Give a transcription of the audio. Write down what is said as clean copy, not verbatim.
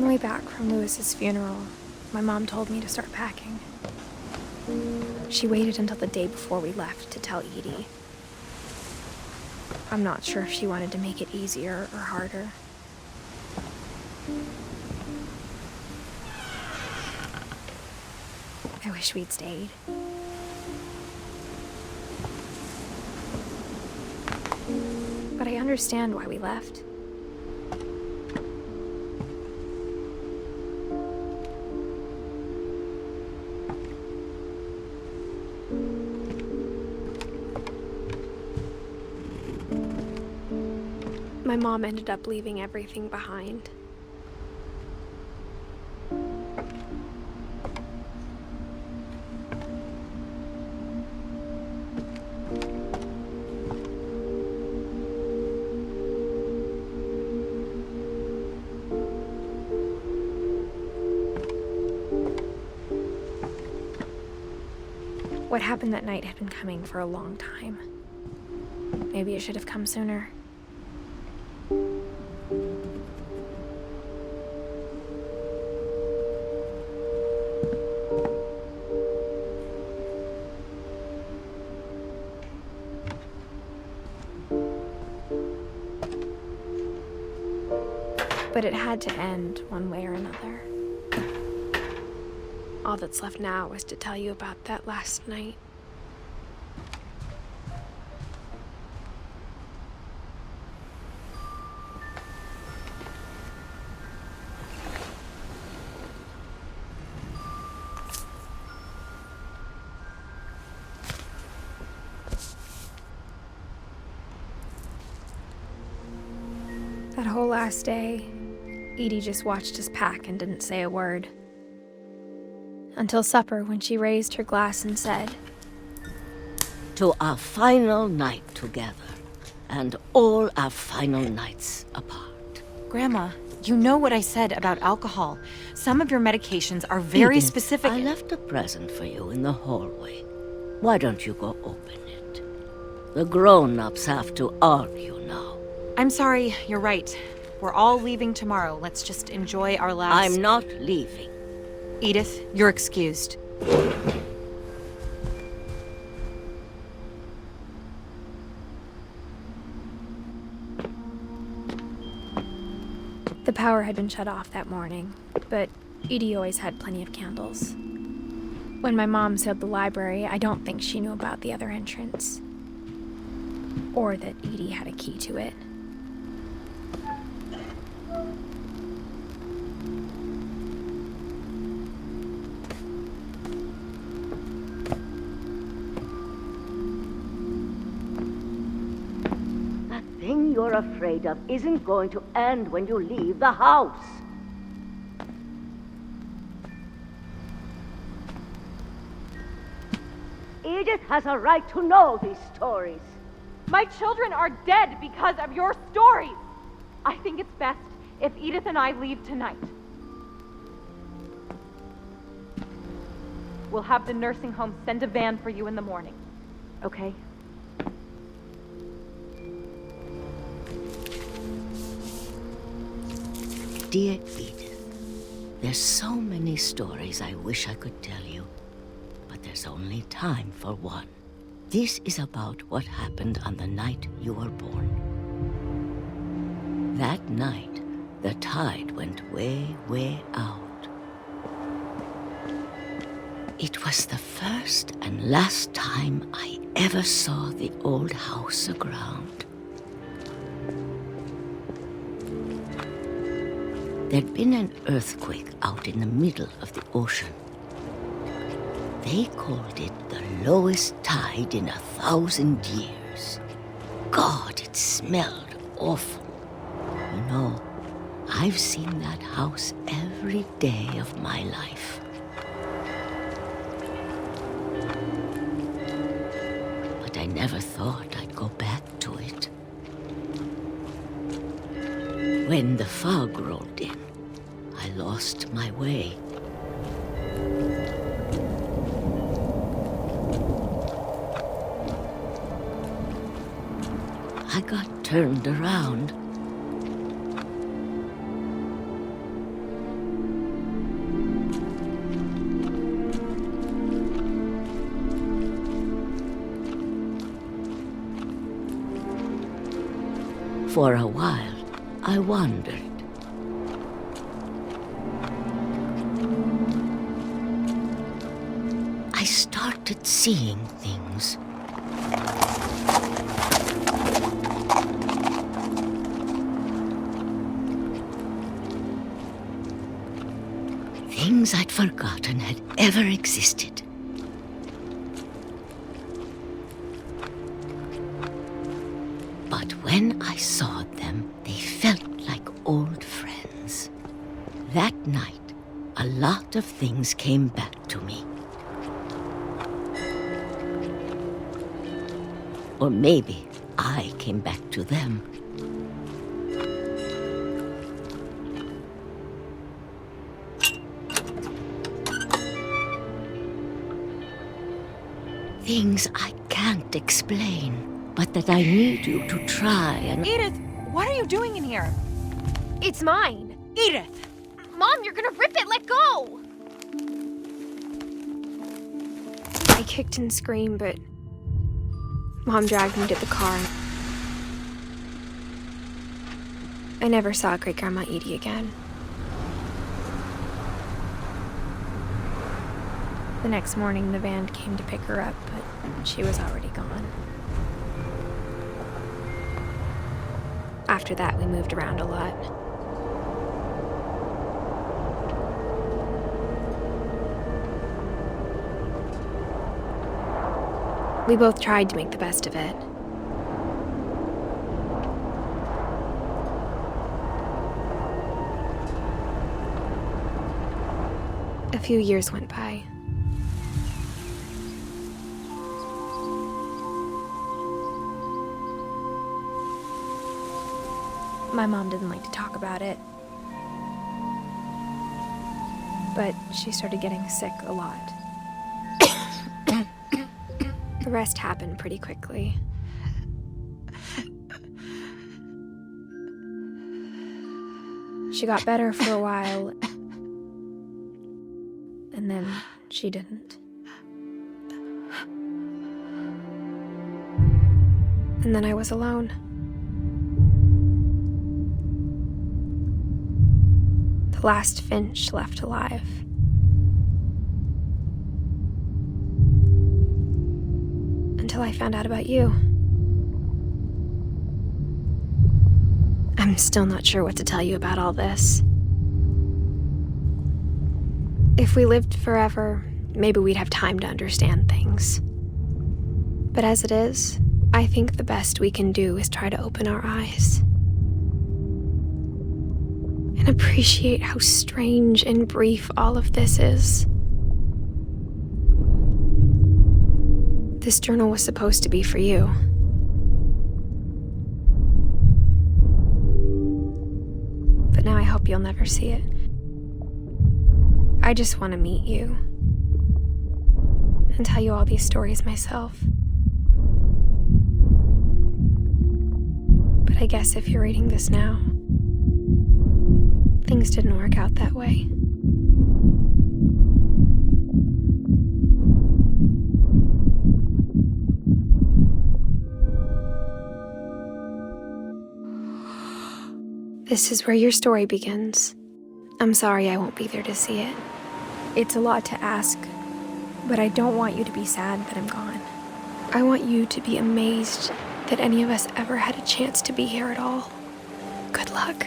On the way back from Lewis's funeral, my mom told me to start packing. She waited until the day before we left to tell Edie. I'm not sure if she wanted to make it easier or harder. I wish we'd stayed. But I understand why we left. My mom ended up leaving everything behind. What happened that night had been coming for a long time. Maybe it should have come sooner. But it had to end one way or another. All that's left now is to tell you about that last night. That whole last day, Edie just watched us pack and didn't say a word. Until supper, when she raised her glass and said, "To our final night together, and all our final nights apart." Grandma, you know what I said about alcohol. Some of your medications are very Edith, specific. I left a present for you in the hallway. Why don't you go open it? The grown-ups have to argue now. I'm sorry, you're right. We're all leaving tomorrow. Let's just enjoy our last... I'm not leaving. Edith, you're excused. The power had been shut off that morning, but Edie always had plenty of candles. When my mom sealed the library, I don't think she knew about the other entrance. Or that Edie had a key to it. The thing you're afraid of isn't going to end when you leave the house. Edith has a right to know these stories. My children are dead because of your stories. I think it's best if Edith and I leave tonight. We'll have the nursing home send a van for you in the morning, okay? Dear Edith, there's so many stories I wish I could tell you, but there's only time for one. This is about what happened on the night you were born. That night, the tide went way, way out. It was the first and last time I ever saw the old house aground. There'd been an earthquake out in the middle of the ocean. They called it the lowest tide in 1,000 years. God, it smelled awful. You know, I've seen that house every day of my life. But I never thought I'd go back to it. When the fog rolled in, I lost my way. I got turned around. For a while, I wondered. I started seeing things. Things I'd forgotten had ever existed. But when I saw them, they felt like old friends. That night, a lot of things came back to me. Or maybe I came back to them. Things I can't explain, but that I need you to try and... Edith, what are you doing in here? It's mine. Edith! Mom, you're gonna rip it! Let go! I kicked and screamed, but Mom dragged me to the car. I never saw Great-Grandma Edie again. The next morning, the van came to pick her up, but she was already gone. After that, we moved around a lot. We both tried to make the best of it. A few years went by. My mom didn't like to talk about it. But she started getting sick a lot. The rest happened pretty quickly. She got better for a while, and then she didn't. And then I was alone. The last Finch left alive. Until I found out about you. I'm still not sure what to tell you about all this. If we lived forever, maybe we'd have time to understand things. But as it is, I think the best we can do is try to open our eyes. And appreciate how strange and brief all of this is. This journal was supposed to be for you. But now I hope you'll never see it. I just want to meet you and tell you all these stories myself. But I guess if you're reading this now, things didn't work out that way. This is where your story begins. I'm sorry I won't be there to see it. It's a lot to ask, but I don't want you to be sad that I'm gone. I want you to be amazed that any of us ever had a chance to be here at all. Good luck.